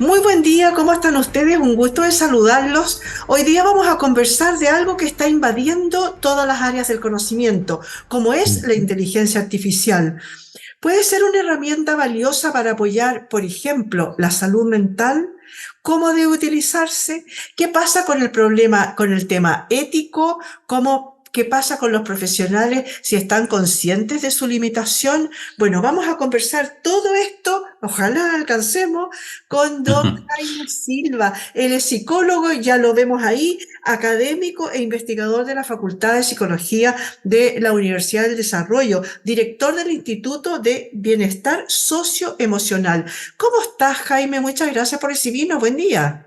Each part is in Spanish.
Muy buen día, ¿cómo están ustedes? Un gusto de saludarlos. Hoy día vamos a conversar de algo que está invadiendo todas las áreas del conocimiento, como es la Ujú. inteligencia artificial. Puede ser una herramienta valiosa para apoyar, por ejemplo, la salud mental. ¿Cómo debe utilizarse? ¿Qué pasa con el problema, con el tema ético? ¿Qué pasa con los profesionales si están conscientes de su limitación? Bueno, vamos a conversar todo esto, ojalá alcancemos, con don Jaime Silva. Él es psicólogo, ya lo vemos ahí, académico e investigador de la Facultad de Psicología de la Universidad del Desarrollo, director del Instituto de Bienestar Socioemocional. ¿Cómo estás, Jaime? Muchas gracias por recibirnos. Buen día.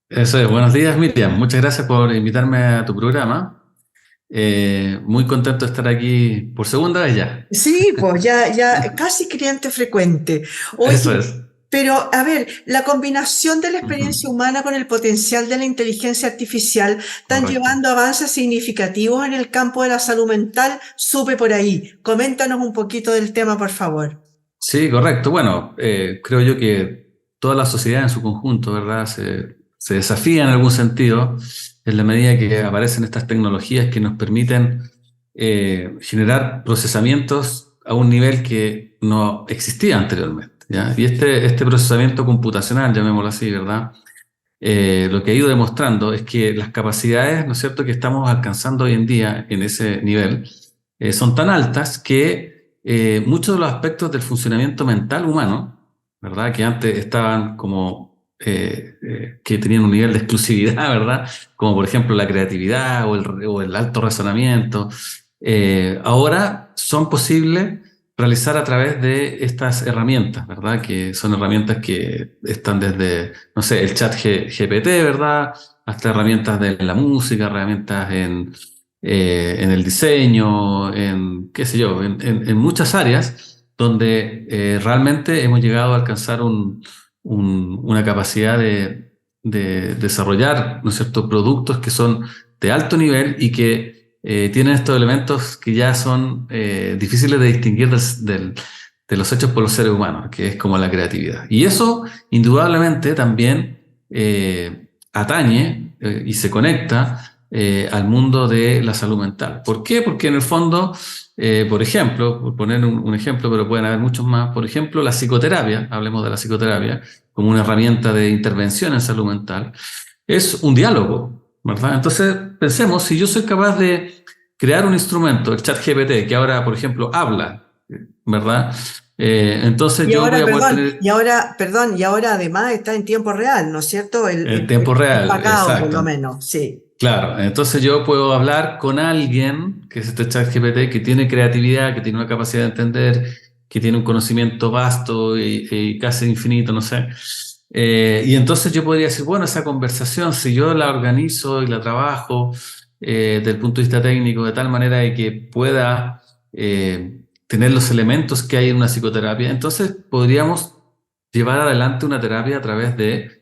Eso es, buenos días Miriam, muchas gracias por invitarme a tu programa. Muy contento de estar aquí por segunda vez ya. Sí, pues ya casi cliente frecuente. Eso Oye, es. pero a ver, la combinación de la experiencia Ujú. humana con el potencial de la inteligencia artificial están Correcto. llevando avances significativos en el campo de la salud mental. Supe por ahí. Coméntanos un poquito del tema, por favor. Sí, correcto. Bueno, creo yo que toda la sociedad en su conjunto, ¿verdad? Se desafía en algún sentido en la medida que aparecen estas tecnologías que nos permiten generar procesamientos a un nivel que no existía anteriormente, ¿ya? Y este procesamiento computacional, llamémoslo así, ¿verdad? Lo que ha ido demostrando es que las capacidades, ¿no es cierto?, que estamos alcanzando hoy en día en ese nivel son tan altas que muchos de los aspectos del funcionamiento mental humano, ¿verdad?, que antes estaban como que tenían un nivel de exclusividad, ¿verdad?, como por ejemplo la creatividad o el alto razonamiento, ahora son posibles realizar a través de estas herramientas, ¿verdad? Que son herramientas que están desde, no sé, el chat GPT, ¿verdad? Hasta herramientas de la música, herramientas en el diseño, en, qué sé yo, en muchas áreas donde realmente hemos llegado a alcanzar una capacidad de desarrollar, ¿no es cierto?, productos que son de alto nivel y que tienen estos elementos que ya son difíciles de distinguir de los hechos por los seres humanos, que es como la creatividad. Y eso indudablemente también atañe y se conecta al mundo de la salud mental. ¿Por qué? Porque en el fondo, por ejemplo, por poner un ejemplo, pero pueden haber muchos más, por ejemplo, la psicoterapia, hablemos de la psicoterapia como una herramienta de intervención en salud mental, es un diálogo, ¿verdad? Entonces, pensemos, si yo soy capaz de crear un instrumento, el chat GPT, que ahora, por ejemplo, habla, ¿verdad? Entonces Y yo voy ahora, a poder perdón, tener y ahora además está en tiempo real, ¿no es cierto? en tiempo real, Pagado, por lo exacto. menos, sí. Claro, entonces yo puedo hablar con alguien, que es este chat GPT, que tiene creatividad, que tiene una capacidad de entender, que tiene un conocimiento vasto y casi infinito, no sé. Y entonces yo podría decir, bueno, esa conversación, si yo la organizo y la trabajo desde el punto de vista técnico, de tal manera de que pueda tener los elementos que hay en una psicoterapia, entonces podríamos llevar adelante una terapia a través de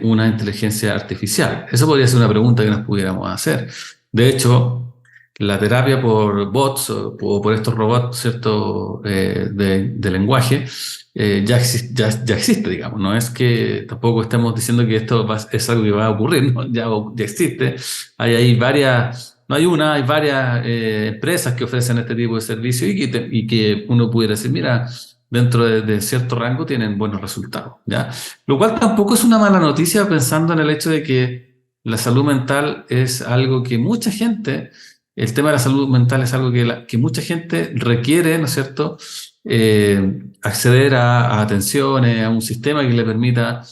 una inteligencia artificial. Eso podría ser una pregunta que nos pudiéramos hacer. De hecho, la terapia por bots o por estos robots, ¿cierto?, de lenguaje, ya existe, digamos. No es que tampoco estemos diciendo que es algo que va a ocurrir, ¿no? Ya existe. Hay ahí varias, no hay una, hay varias empresas que ofrecen este tipo de servicio y que uno pudiera decir, mira, dentro de cierto rango tienen buenos resultados, ¿ya? Lo cual tampoco es una mala noticia pensando en el hecho de que la salud mental es algo que mucha gente, el tema de la salud mental es algo que mucha gente requiere, ¿no es cierto?, acceder a atenciones, a un sistema que le permita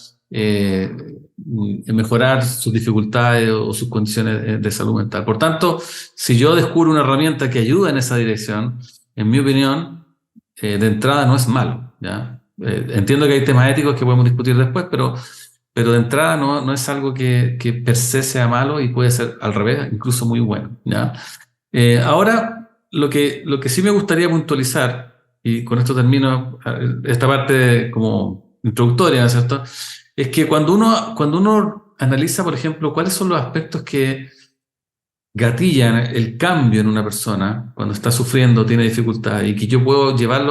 mejorar sus dificultades o sus condiciones de salud mental. Por tanto, si yo descubro una herramienta que ayuda en esa dirección, en mi opinión, de entrada no es malo, ¿ya? Entiendo que hay temas éticos que podemos discutir después, pero de entrada no es algo que per se sea malo y puede ser al revés, incluso muy bueno, ¿ya? Ahora, lo que sí me gustaría puntualizar, y con esto termino esta parte como introductoria, ¿no es cierto?, es que cuando uno analiza, por ejemplo, cuáles son los aspectos que gatillan el cambio en una persona cuando está sufriendo, tiene dificultad, y que yo puedo llevar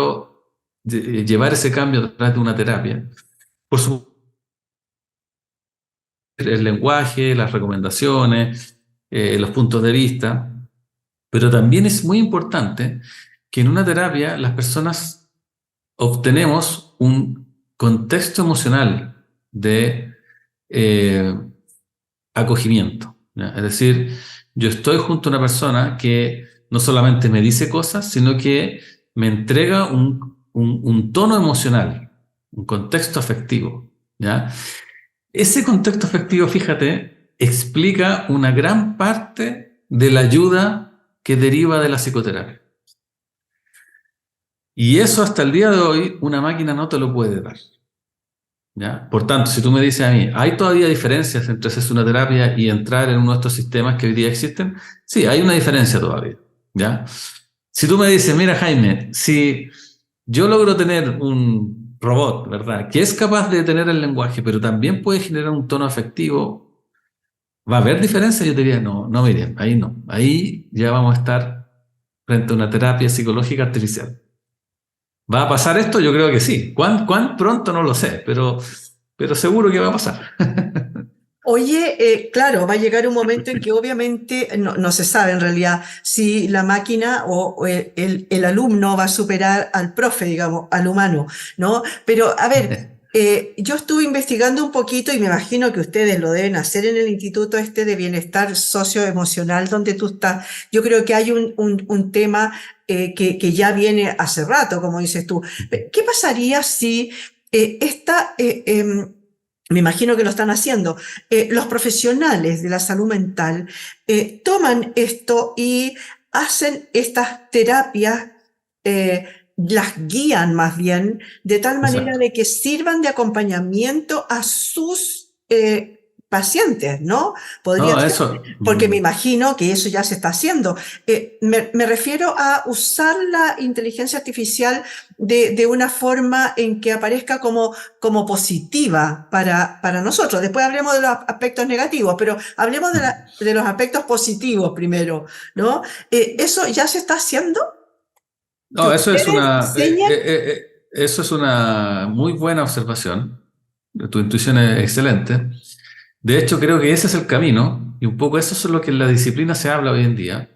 ese cambio a través de una terapia. Por supuesto, el lenguaje, las recomendaciones, los puntos de vista, pero también es muy importante que en una terapia las personas obtenemos un contexto emocional de acogimiento, ¿ya? Es decir, yo estoy junto a una persona que no solamente me dice cosas, sino que me entrega un tono emocional, un contexto afectivo, ¿ya? Ese contexto afectivo, fíjate, explica una gran parte de la ayuda que deriva de la psicoterapia. Y eso hasta el día de hoy una máquina no te lo puede dar, ¿ya? Por tanto, si tú me dices a mí, ¿hay todavía diferencias entre hacer una terapia y entrar en uno de estos sistemas que hoy día existen? Sí, hay una diferencia todavía, ¿ya? Si tú me dices, mira Jaime, si yo logro tener un robot, ¿verdad? Que es capaz de tener el lenguaje, pero también puede generar un tono afectivo, ¿va a haber diferencia? Yo te diría, no, no, Miriam, ahí no. Ahí ya vamos a estar frente a una terapia psicológica artificial. ¿Va a pasar esto? Yo creo que sí. ¿Cuán pronto? No lo sé, pero seguro que va a pasar. Oye, claro, va a llegar un momento en que obviamente no se sabe en realidad si la máquina o el alumno va a superar al profe, digamos, al humano, ¿no? Pero a ver, yo estuve investigando un poquito y me imagino que ustedes lo deben hacer en el Instituto este de Bienestar Socioemocional donde tú estás. Yo creo que hay un tema que ya viene hace rato, como dices tú. ¿Qué pasaría si me imagino que lo están haciendo, los profesionales de la salud mental toman esto y hacen estas terapias, las guían más bien, de tal manera Exacto. de que sirvan de acompañamiento a sus pacientes, ¿no? Podría No, ser, eso. porque me imagino que eso ya se está haciendo. Me refiero a usar la inteligencia artificial de una forma en que aparezca como positiva para nosotros. Después hablemos de los aspectos negativos, pero hablemos de los aspectos positivos primero, ¿no? ¿Eso ya se está haciendo? ¿Que No, ustedes enseñan? eso es una muy buena observación. Tu intuición es excelente. De hecho, creo que ese es el camino, y un poco eso es lo que en la disciplina se habla hoy en día,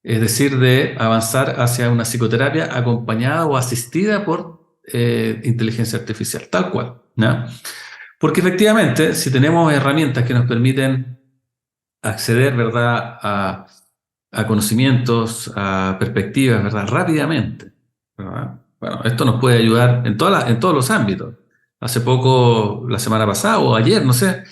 es decir, de avanzar hacia una psicoterapia acompañada o asistida por inteligencia artificial, tal cual, ¿no? Porque efectivamente, si tenemos herramientas que nos permiten acceder, ¿verdad?, a conocimientos, a perspectivas, ¿verdad?, rápidamente, ¿verdad? Bueno, esto nos puede ayudar en todos los ámbitos. Hace poco, la semana pasada o ayer, no sé,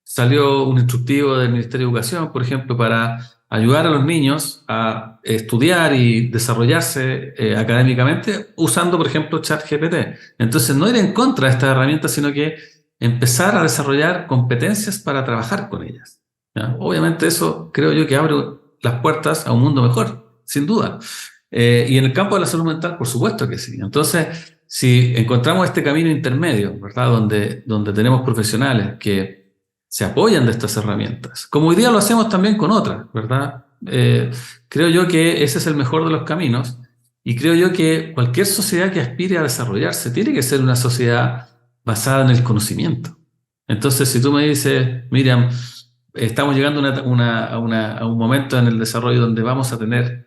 salió un instructivo del Ministerio de Educación, por ejemplo, para ayudar a los niños a estudiar y desarrollarse académicamente usando, por ejemplo, ChatGPT. Entonces, no ir en contra de estas herramientas, sino que empezar a desarrollar competencias para trabajar con ellas, ¿ya? Obviamente eso creo yo que abre las puertas a un mundo mejor, sin duda. Y en el campo de la salud mental, por supuesto que sí. Entonces, si encontramos este camino intermedio, ¿verdad? Donde tenemos profesionales que se apoyan de estas herramientas, como hoy día lo hacemos también con otras, ¿verdad? Creo yo que ese es el mejor de los caminos y creo yo que cualquier sociedad que aspire a desarrollarse tiene que ser una sociedad basada en el conocimiento. Entonces, si tú me dices, Miriam, estamos llegando a un momento en el desarrollo donde vamos a tener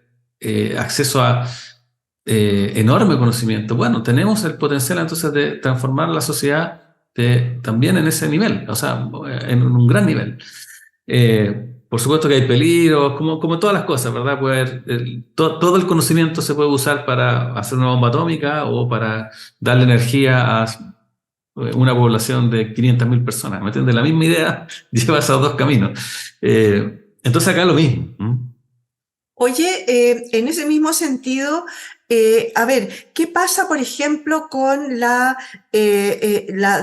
acceso a enorme conocimiento. Bueno, tenemos el potencial entonces de transformar la sociedad también en ese nivel, o sea, en un gran nivel. Por supuesto que hay peligros, como todas las cosas, ¿verdad? Puede haber, todo el conocimiento se puede usar para hacer una bomba atómica o para darle energía a una población de 500.000 personas, ¿me entiendes? La misma idea lleva esos dos caminos. Entonces acá lo mismo. Oye, en ese mismo sentido, a ver, ¿qué pasa, por ejemplo, con la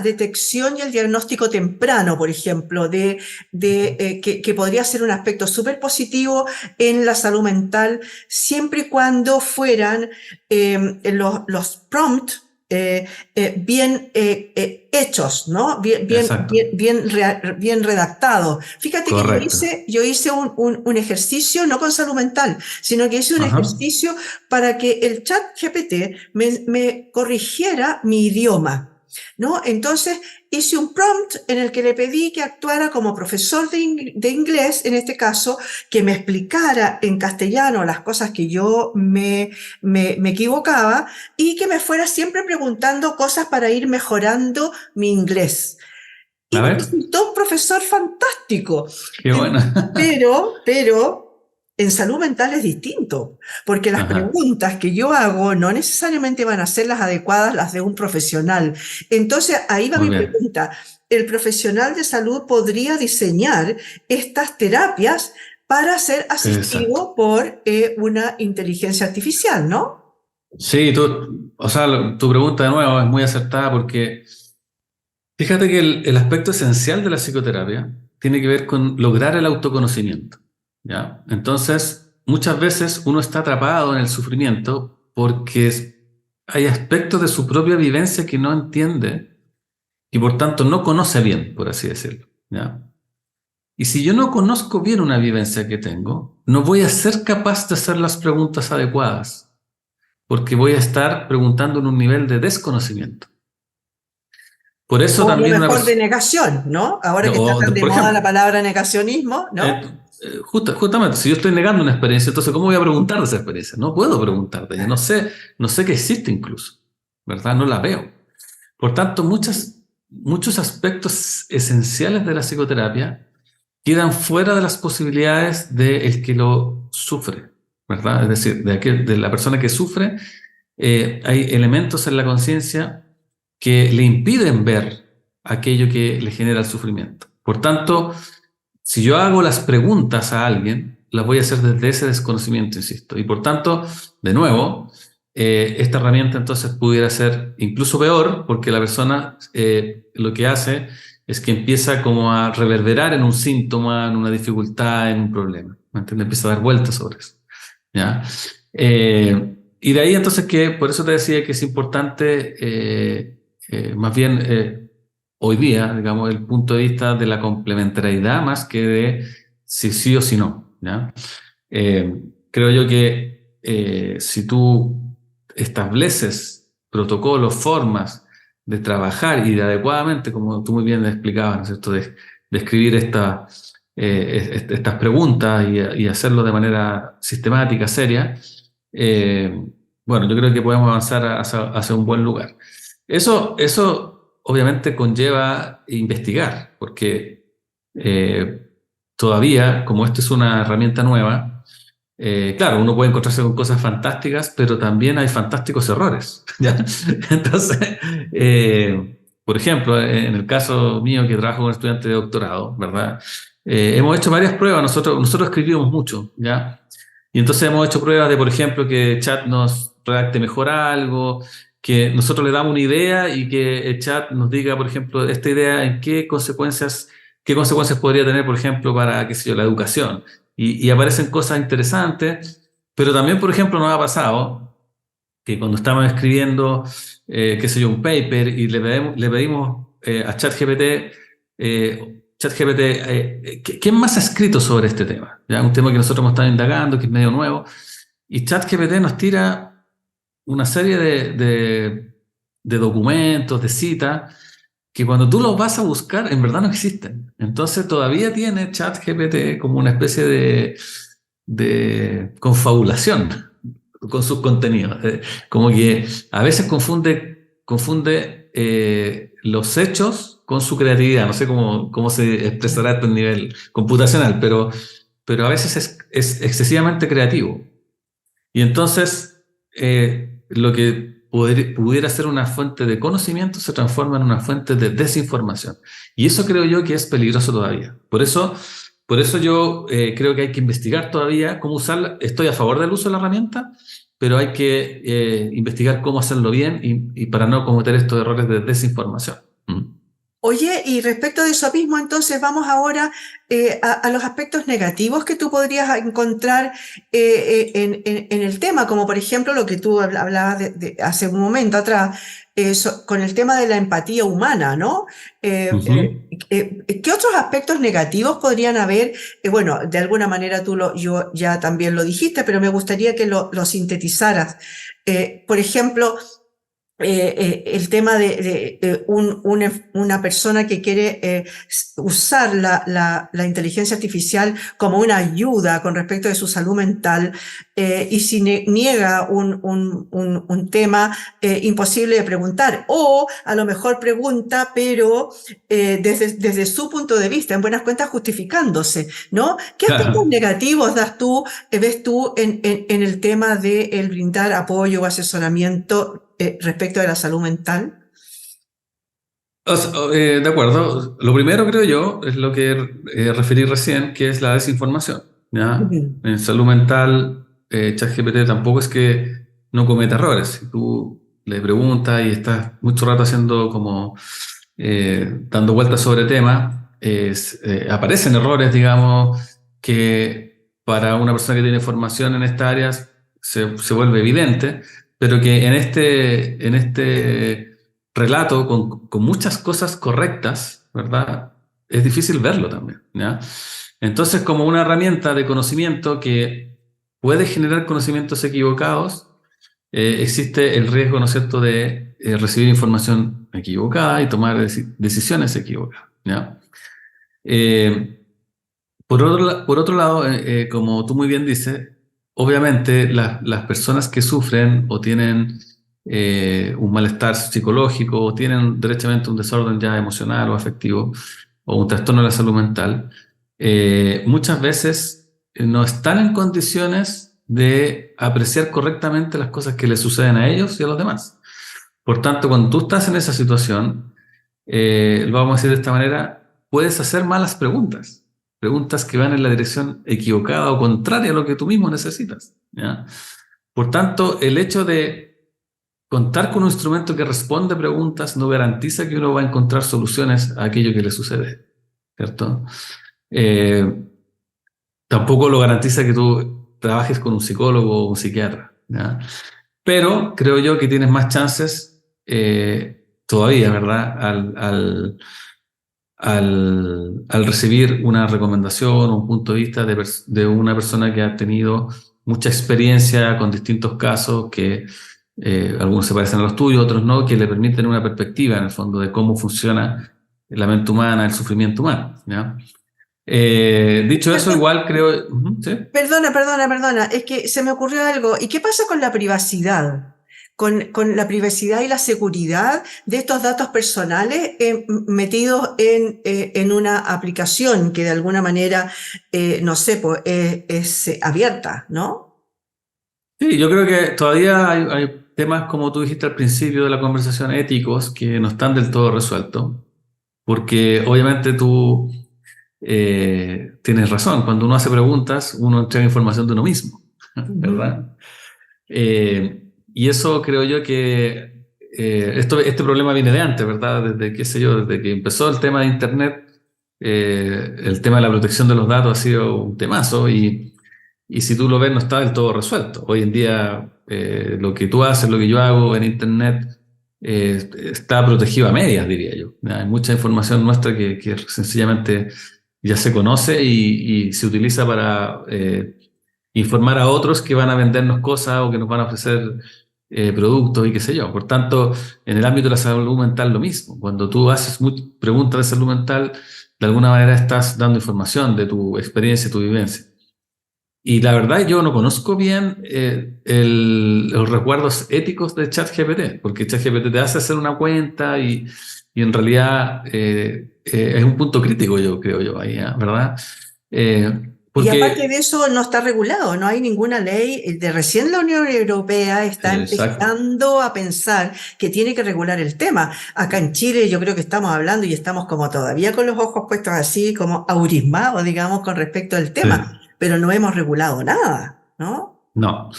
detección y el diagnóstico temprano, por ejemplo, que podría ser un aspecto súper positivo en la salud mental, siempre y cuando fueran los prompts bien hechos, ¿no? Exacto, Bien redactados. Fíjate que correcto. yo hice un ejercicio, no con salud mental, sino que hice un Ajá. ejercicio para que el chat GPT me corrigiera mi idioma. ¿no? Entonces hice un prompt en el que le pedí que actuara como profesor de inglés, en este caso, que me explicara en castellano las cosas que yo me equivocaba y que me fuera siempre preguntando cosas para ir mejorando mi inglés. Y A me ver, resultó un profesor fantástico. qué bueno. Pero en salud mental es distinto, porque las Ajá, preguntas que yo hago no necesariamente van a ser las adecuadas, las de un profesional. Entonces, ahí va muy mi bien. pregunta. ¿El profesional de salud podría diseñar estas terapias para ser Exacto. asistido por una inteligencia artificial, no? Sí, o sea, tu pregunta de nuevo es muy acertada porque fíjate que el aspecto esencial de la psicoterapia tiene que ver con lograr el autoconocimiento, ¿ya? Entonces, muchas veces uno está atrapado en el sufrimiento porque hay aspectos de su propia vivencia que no entiende y por tanto no conoce bien, por así decirlo, ¿ya? Y si yo no conozco bien una vivencia que tengo, no voy a ser capaz de hacer las preguntas adecuadas, porque voy a estar preguntando en un nivel de desconocimiento. Por eso O a lo también una mejor de persona, negación, ¿no? Ahora que está tan de por moda ejemplo, la palabra negacionismo, ¿no? justamente, si yo estoy negando una experiencia, entonces ¿cómo voy a preguntar de esa experiencia? No puedo preguntar de ella, no sé que existe incluso, ¿verdad? No la veo. Por tanto, muchos aspectos esenciales de la psicoterapia quedan fuera de las posibilidades del que lo sufre, ¿verdad? Es decir, de la persona que sufre, hay elementos en la conciencia que le impiden ver aquello que le genera el sufrimiento. Por tanto, si yo hago las preguntas a alguien, las voy a hacer desde ese desconocimiento, insisto. Y por tanto, de nuevo, esta herramienta entonces pudiera ser incluso peor, porque la persona lo que hace es que empieza como a reverberar en un síntoma, en una dificultad, en un problema. ¿Me entiendes? Empieza a dar vueltas sobre eso. ¿Ya? Y de ahí entonces que, por eso te decía que es importante, más bien hoy día, digamos, el punto de vista de la complementariedad más que de si sí o si no. ¿Ya? Creo yo que si tú estableces protocolos, formas de trabajar y de adecuadamente, como tú muy bien explicabas, ¿no es cierto?, de escribir estas preguntas y hacerlo de manera sistemática, seria, eh, bueno, yo creo que podemos avanzar hacia un buen lugar. Eso obviamente conlleva investigar, porque todavía, como esto es una herramienta nueva, claro, uno puede encontrarse con cosas fantásticas, pero también hay fantásticos errores, ¿ya? Entonces, por ejemplo, en el caso mío que trabajo con estudiantes de doctorado, ¿verdad? Hemos hecho varias pruebas, nosotros escribimos mucho, ¿ya? Y entonces hemos hecho pruebas de, por ejemplo, que el chat nos redacte mejor algo, que nosotros le damos una idea y que el chat nos diga, por ejemplo, esta idea en qué consecuencias podría tener, por ejemplo, para, qué sé yo, la educación. Y aparecen cosas interesantes, pero también, por ejemplo, nos ha pasado que cuando estamos escribiendo, qué sé yo, un paper y le pedimos a ChatGPT, ChatGPT, ¿quién más ha escrito sobre este tema? ¿Ya? Un tema que nosotros hemos estado indagando, que es medio nuevo, y ChatGPT nos tira una serie de documentos, de citas, que cuando tú los vas a buscar, en verdad no existen. Entonces todavía tiene ChatGPT como una especie de confabulación con sus contenidos. Como que a veces confunde los hechos con su creatividad. No sé cómo se expresará esto a nivel computacional, pero a veces es excesivamente creativo. Y entonces lo que pudiera ser una fuente de conocimiento se transforma en una fuente de desinformación. Y eso creo yo que es peligroso todavía. Por eso yo creo que hay que investigar todavía cómo usarla. Estoy a favor del uso de la herramienta, pero hay que investigar cómo hacerlo bien y para no cometer estos errores de desinformación. ¿Mm? Oye, y respecto de eso mismo, entonces vamos ahora a los aspectos negativos que tú podrías encontrar en el tema, como por ejemplo lo que tú hablabas hace un momento atrás, con el tema de la empatía humana, ¿no? Ujú. ¿Qué otros aspectos negativos podrían haber? Bueno, de alguna manera yo ya también lo dijiste, pero me gustaría que lo sintetizaras. Por ejemplo, el tema de una persona que quiere usar la inteligencia artificial como una ayuda con respecto de su salud mental, y si niega un tema imposible de preguntar, o a lo mejor pregunta, pero desde su punto de vista, en buenas cuentas justificándose, ¿no? ¿Qué aspectos negativos ves tú en el tema de el brindar apoyo o asesoramiento respecto de la salud mental? De acuerdo. Lo primero, creo yo, es lo que referí recién, que es la desinformación, ¿ya? Ujú. En salud mental, ChatGPT tampoco es que no cometa errores. Si tú le preguntas y estás mucho rato haciendo como dando vueltas sobre temas, aparecen errores, digamos, que para una persona que tiene formación en estas áreas se vuelve evidente, pero que en este relato con muchas cosas correctas, ¿verdad? Es difícil verlo también, ¿ya? Entonces, como una herramienta de conocimiento que puede generar conocimientos equivocados, existe el riesgo, ¿no es cierto?, de recibir información equivocada y tomar decisiones equivocadas, ¿ya? Eh, por otro lado, como tú muy bien dices, obviamente las personas que sufren o tienen un malestar psicológico o tienen derechamente un desorden ya emocional o afectivo o un trastorno de la salud mental, muchas veces no están en condiciones de apreciar correctamente las cosas que les suceden a ellos y a los demás. Por tanto, cuando tú estás en esa situación, lo vamos a decir de esta manera, puedes hacer malas preguntas, preguntas que van en la dirección equivocada o contraria a lo que tú mismo necesitas, ¿ya? Por tanto, el hecho de contar con un instrumento que responde preguntas no garantiza que uno va a encontrar soluciones a aquello que le sucede, ¿cierto? Eh, Tampoco lo garantiza que tú trabajes con un psicólogo o un psiquiatra, ¿ya? Pero creo yo que tienes más chances todavía, ¿verdad? Al recibir una recomendación o un punto de vista de una persona que ha tenido mucha experiencia con distintos casos, que algunos se parecen a los tuyos, otros no, que le permiten una perspectiva en el fondo de cómo funciona la mente humana, el sufrimiento humano, ¿ya? Dicho eso, Perdón, igual creo... Ujú, ¿sí? perdona, es que se me ocurrió algo. ¿Y qué pasa con la privacidad? Con la privacidad y la seguridad de estos datos personales metidos en una aplicación que de alguna manera, no sé, pues, es abierta, ¿no? Sí, yo creo que todavía hay temas, como tú dijiste al principio de la conversación, éticos, que no están del todo resueltos, porque obviamente tú tienes razón, cuando uno hace preguntas, uno entrega información de uno mismo, Ujú. ¿verdad? Y eso creo yo que este problema viene de antes, ¿verdad? Desde, qué sé yo, desde que empezó el tema de Internet, el tema de la protección de los datos ha sido un temazo y si tú lo ves no está del todo resuelto. Hoy en día lo que tú haces, lo que yo hago en Internet está protegido a medias, diría yo. Hay mucha información nuestra que sencillamente ya se conoce y se utiliza para informar a otros que van a vendernos cosas o que nos van a ofrecer productos y qué sé yo. Por tanto, en el ámbito de la salud mental lo mismo. Cuando tú haces preguntas de salud mental, de alguna manera estás dando información de tu experiencia, tu vivencia. Y la verdad, yo no conozco bien los resguardos éticos de ChatGPT, porque ChatGPT te hace hacer una cuenta y en realidad es un punto crítico, yo creo yo, ahí, ¿eh? ¿Verdad? Y aparte de Porque, eso, no está regulado, no hay ninguna ley. De recién la Unión Europea está exacto, empezando a pensar que tiene que regular el tema. Acá en Chile yo creo que estamos hablando y estamos como todavía con los ojos puestos así, como aurismados, digamos, con respecto al sí, tema, pero no hemos regulado nada, ¿no? no,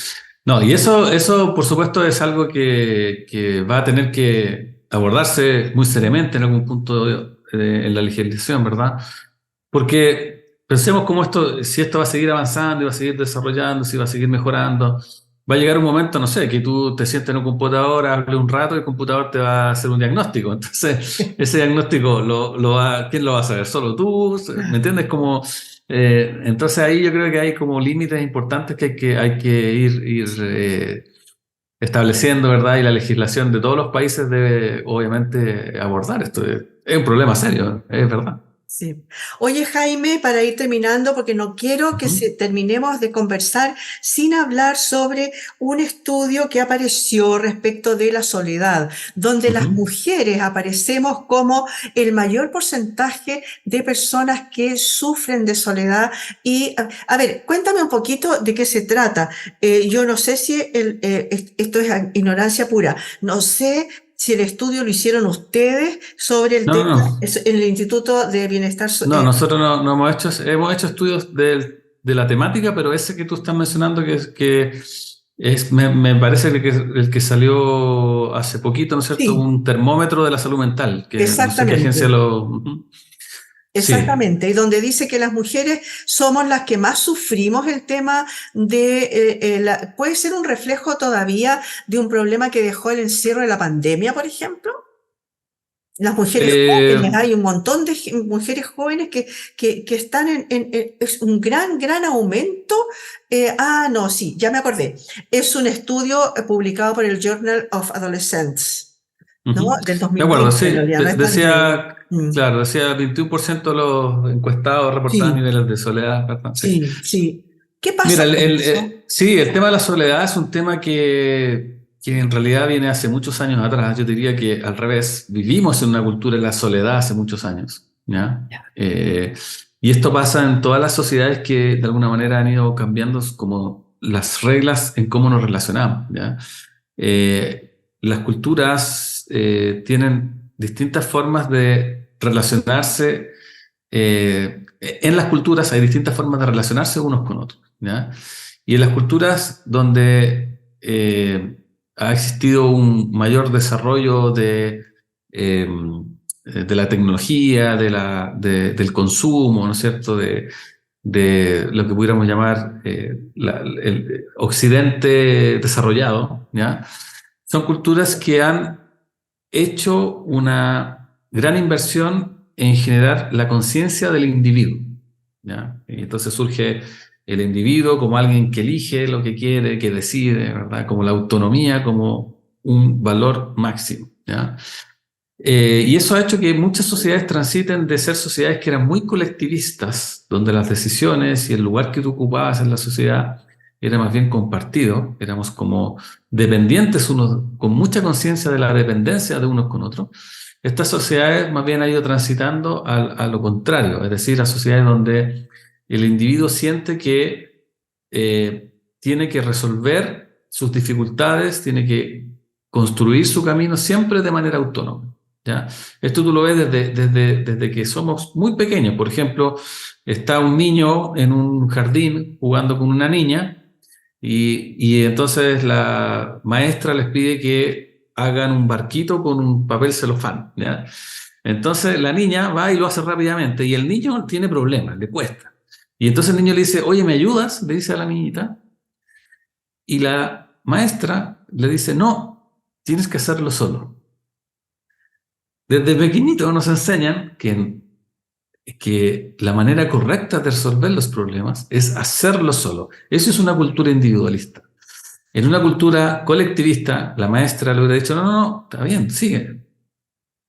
no, y eso por supuesto es algo que va a tener que abordarse muy seriamente en algún punto en la legislación, ¿verdad? Porque pensemos cómo esto, si esto va a seguir avanzando y va a seguir desarrollando, si va a seguir mejorando, va a llegar un momento, no sé, que tú te sientes en un computador, hables un rato y el computador te va a hacer un diagnóstico. Entonces, ese diagnóstico ¿quién lo va a saber? ¿Solo tú? ¿Me entiendes? Entonces ahí yo creo que hay como límites importantes que hay que ir estableciendo, ¿verdad? Y la legislación de todos los países debe, obviamente, abordar esto. Es un problema serio, es verdad. Sí. Oye, Jaime, para ir terminando, porque no quiero que Ujú, terminemos de conversar sin hablar sobre un estudio que apareció respecto de la soledad, donde las ujú. mujeres aparecemos como el mayor porcentaje de personas que sufren de soledad. Y, a ver, cuéntame un poquito de qué se trata. Yo no sé si esto es ignorancia pura. No sé si el estudio lo hicieron ustedes sobre el No, tema no, no. en el Instituto de Bienestar. No, nosotros no hemos hecho estudios de la temática, pero ese que tú estás mencionando, me parece que es el que salió hace poquito, ¿no es cierto? Sí, Un termómetro de la salud mental, que no sé qué agencia exactamente. lo... Ujú. Sí. Exactamente, y donde dice que las mujeres somos las que más sufrimos el tema de, puede ser un reflejo todavía de un problema que dejó el encierro de la pandemia, por ejemplo. Las mujeres Eh, jóvenes, hay un montón de mujeres jóvenes que están es un gran aumento. No, sí, ya me acordé. Es un estudio publicado por el Journal of Adolescents, ¿no? Ujú. Del De acuerdo, 2020, en sí. realidad, no es tan nuevo. Decía, Mm, claro, decía 21% de los encuestados reportaban sí, niveles de soledad, ¿verdad? Sí. sí, sí. ¿Qué pasa Mira, con eso? sí, el tema de la soledad es un tema que en realidad viene hace muchos años atrás. Yo diría que al revés, vivimos en una cultura de la soledad hace muchos años, ¿ya? Ya. Y esto pasa en todas las sociedades que de alguna manera han ido cambiando como las reglas en cómo nos relacionamos, ¿ya? Las culturas tienen distintas formas de relacionarse. En las culturas hay distintas formas de relacionarse unos con otros, ¿ya? Y en las culturas donde ha existido un mayor desarrollo de la tecnología, del consumo, ¿no es cierto? De lo que pudiéramos llamar el occidente desarrollado, ¿ya? Son culturas que han hecho una gran inversión en generar la conciencia del individuo, ¿ya? Y entonces surge el individuo como alguien que elige lo que quiere, que decide, ¿verdad? Como la autonomía como un valor máximo, ¿ya? Y eso ha hecho que muchas sociedades transiten de ser sociedades que eran muy colectivistas, donde las decisiones y el lugar que tú ocupabas en la sociedad era más bien compartido, éramos como dependientes unos, con mucha conciencia de la dependencia de unos con otros. Estas sociedades más bien han ido transitando a lo contrario, es decir, a sociedades donde el individuo siente que tiene que resolver sus dificultades, tiene que construir su camino siempre de manera autónoma. ¿Ya? Esto tú lo ves desde que somos muy pequeños. Por ejemplo, está un niño en un jardín jugando con una niña y entonces la maestra les pide que hagan un barquito con un papel celofán, ¿ya? Entonces la niña va y lo hace rápidamente y el niño tiene problemas, le cuesta. Y entonces el niño le dice, oye, ¿me ayudas? Le dice a la niñita. Y la maestra le dice, no, tienes que hacerlo solo. Desde pequeñito nos enseñan que la manera correcta de resolver los problemas es hacerlo solo. Eso es una cultura individualista. En una cultura colectivista, la maestra le hubiera dicho, no, no, no, está bien, sigue.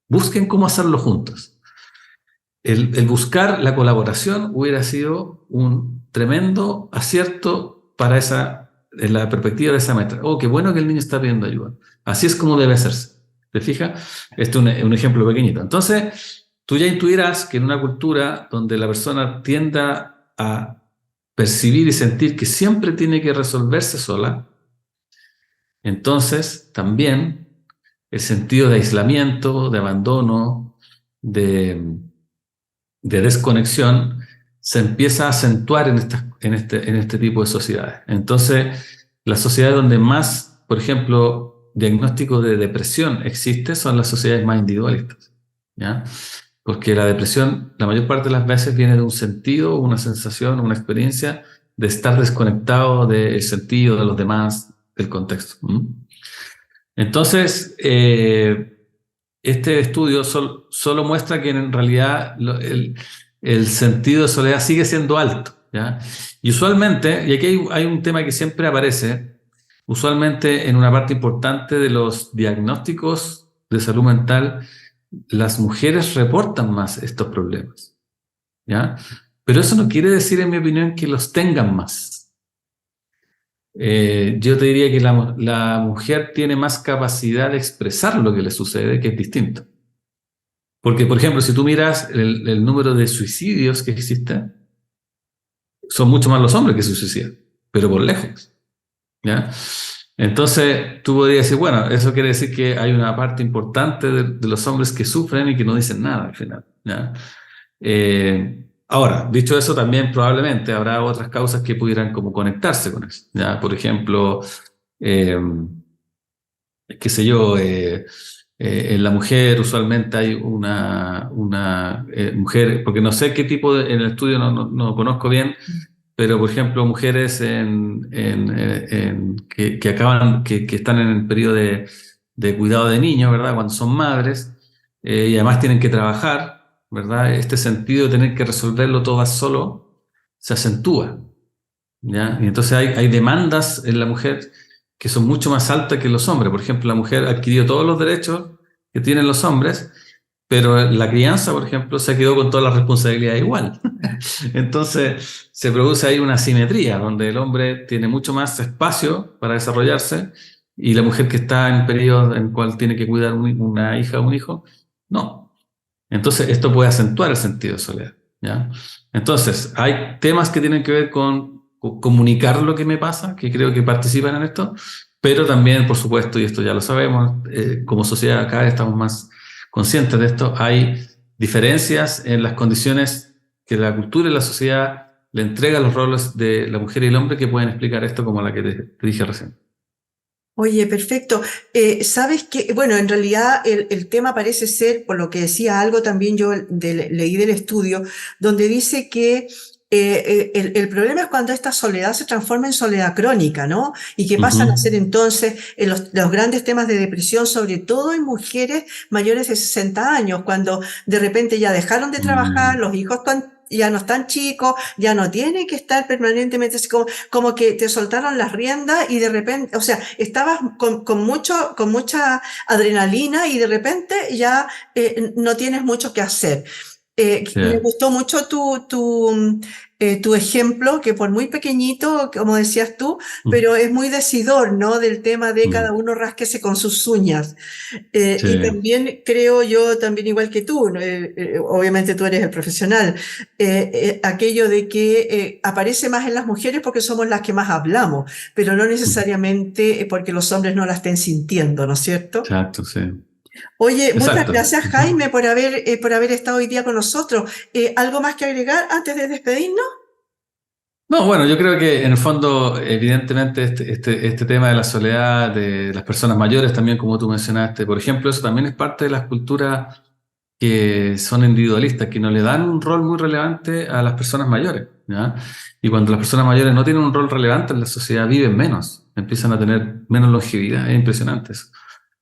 Busquen cómo hacerlo juntos. El buscar la colaboración hubiera sido un tremendo acierto para en la perspectiva de esa maestra. Oh, qué bueno que el niño está pidiendo ayuda. Así es como debe hacerse. ¿Te fijas? Este es un ejemplo pequeñito. Entonces, tú ya intuirás que en una cultura donde la persona tienda a percibir y sentir que siempre tiene que resolverse sola, entonces también el sentido de aislamiento, de abandono, de, de desconexión se empieza a acentuar en este tipo de sociedades. Entonces, las sociedades donde más, por ejemplo, diagnóstico de depresión existe son las sociedades más individualistas, ¿ya? Porque la depresión, la mayor parte de las veces, viene de un sentido, una sensación, una experiencia de estar desconectado del sentido de los demás, del contexto. Entonces, este estudio solo muestra que en realidad el sentido de soledad sigue siendo alto, ¿ya? Y usualmente, y aquí hay un tema que siempre aparece, usualmente en una parte importante de los diagnósticos de salud mental, las mujeres reportan más estos problemas, ¿ya? Pero eso no quiere decir, en mi opinión, que los tengan más. Yo te diría que la mujer tiene más capacidad de expresar lo que le sucede, que es distinto. Porque, por ejemplo, si tú miras el número de suicidios que existen, son mucho más los hombres que se suicidan, pero por lejos, ¿ya? Entonces, tú podrías decir, bueno, eso quiere decir que hay una parte importante de los hombres que sufren y que no dicen nada al final, ¿ya? Ahora, dicho eso, también probablemente habrá otras causas que pudieran como conectarse con eso, ¿ya? Por ejemplo, eh, qué sé yo, en la mujer usualmente hay una mujer, porque no sé qué tipo en el estudio no conozco bien, pero por ejemplo mujeres que acaban, que están en el periodo de cuidado de niños, ¿verdad? Cuando son madres, y además tienen que trabajar, ¿verdad? Este sentido de tener que resolverlo todo solo se acentúa, ¿ya? Y entonces hay demandas en la mujer que son mucho más altas que los hombres. Por ejemplo, la mujer adquirió todos los derechos que tienen los hombres, pero la crianza, por ejemplo, se quedó con todas las responsabilidades igual. Entonces se produce ahí una asimetría, donde el hombre tiene mucho más espacio para desarrollarse y la mujer que está en periodo en el cual tiene que cuidar una hija o un hijo, no. Entonces esto puede acentuar el sentido de soledad, ¿ya? Entonces hay temas que tienen que ver con comunicar lo que me pasa, que creo que participan en esto, pero también, por supuesto, y esto ya lo sabemos, como sociedad cada vez estamos más conscientes de esto, hay diferencias en las condiciones que la cultura y la sociedad le entrega a los roles de la mujer y el hombre que pueden explicar esto como la que te dije recién. Oye, perfecto. Sabes que, bueno, en realidad el tema parece ser, por lo que decía algo también yo leí del estudio, donde dice que el problema es cuando esta soledad se transforma en soledad crónica, ¿no? Y que pasan a ser Ujú. entonces los grandes temas de depresión, sobre todo en mujeres mayores de 60 años, cuando de repente ya dejaron de trabajar, Mm, los hijos ya no están chicos, ya no tienen que estar permanentemente así como que te soltaron las riendas y de repente, o sea, estabas con mucha adrenalina y de repente ya no tienes mucho que hacer. sí. Me gustó mucho tu ejemplo, que por muy pequeñito, como decías tú, Mm, pero es muy decidor, ¿no? Del tema de cada mm, uno rasquese con sus uñas. sí. Y también creo yo, también igual que tú, ¿no? Obviamente tú eres el profesional, aquello de que aparece más en las mujeres porque somos las que más hablamos, pero no Mm, necesariamente porque los hombres no la estén sintiendo, ¿no es cierto? exacto, sí. Oye, muchas Exacto. gracias Ujú. Jaime por haber estado hoy día con nosotros. ¿Algo más que agregar antes de despedirnos? No, bueno, yo creo que en el fondo, evidentemente, este tema de la soledad de las personas mayores, también como tú mencionaste, por ejemplo, eso también es parte de las culturas que son individualistas, que no le dan un rol muy relevante a las personas mayores, ¿ya? Y cuando las personas mayores no tienen un rol relevante en la sociedad, viven menos, empiezan a tener menos longevidad, es impresionante eso.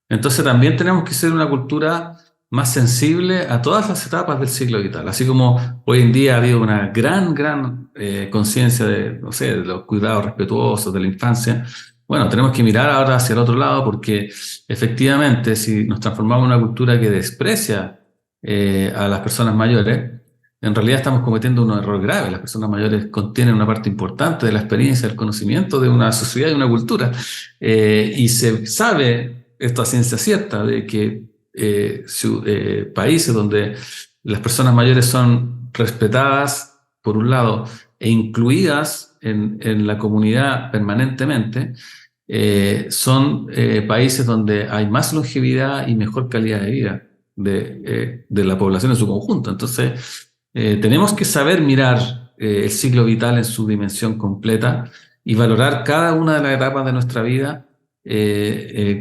Entonces también tenemos que ser una cultura más sensible a todas las etapas del ciclo vital, así como hoy en día ha habido una gran conciencia de, no sé, de los cuidados respetuosos de la infancia. Bueno, tenemos que mirar ahora hacia el otro lado porque efectivamente si nos transformamos en una cultura que desprecia a las personas mayores, en realidad estamos cometiendo un error grave. Las personas mayores contienen una parte importante de la experiencia, del conocimiento de una sociedad y una cultura. Y se sabe, esto a ciencia cierta, de que países donde las personas mayores son respetadas, por un lado, e incluidas en la comunidad permanentemente, son países donde hay más longevidad y mejor calidad de vida de la población en su conjunto. Entonces, tenemos que saber mirar el ciclo vital en su dimensión completa y valorar cada una de las etapas de nuestra vida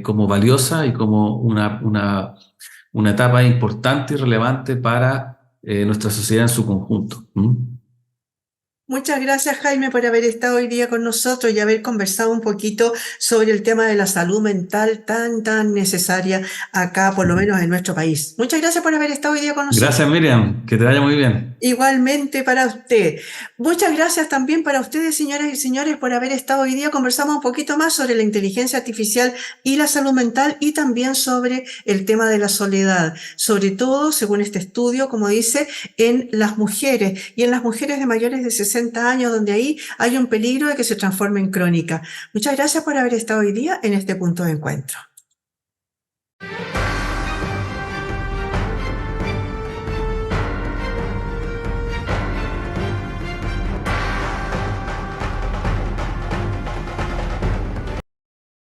como valiosa y como una etapa importante y relevante para nuestra sociedad en su conjunto. ¿Mm? Muchas gracias, Jaime, por haber estado hoy día con nosotros y haber conversado un poquito sobre el tema de la salud mental tan necesaria acá, por lo menos en nuestro país. Muchas gracias por haber estado hoy día con nosotros. Gracias, Miriam. Que te vaya muy bien. Igualmente para usted. Muchas gracias también para ustedes, señoras y señores, por haber estado hoy día. Conversamos un poquito más sobre la inteligencia artificial y la salud mental y también sobre el tema de la soledad, sobre todo, según este estudio, como dice, en las mujeres y en las mujeres de mayores de 60 años, donde ahí hay un peligro de que se transforme en crónica. Muchas gracias por haber estado hoy día en este punto de encuentro.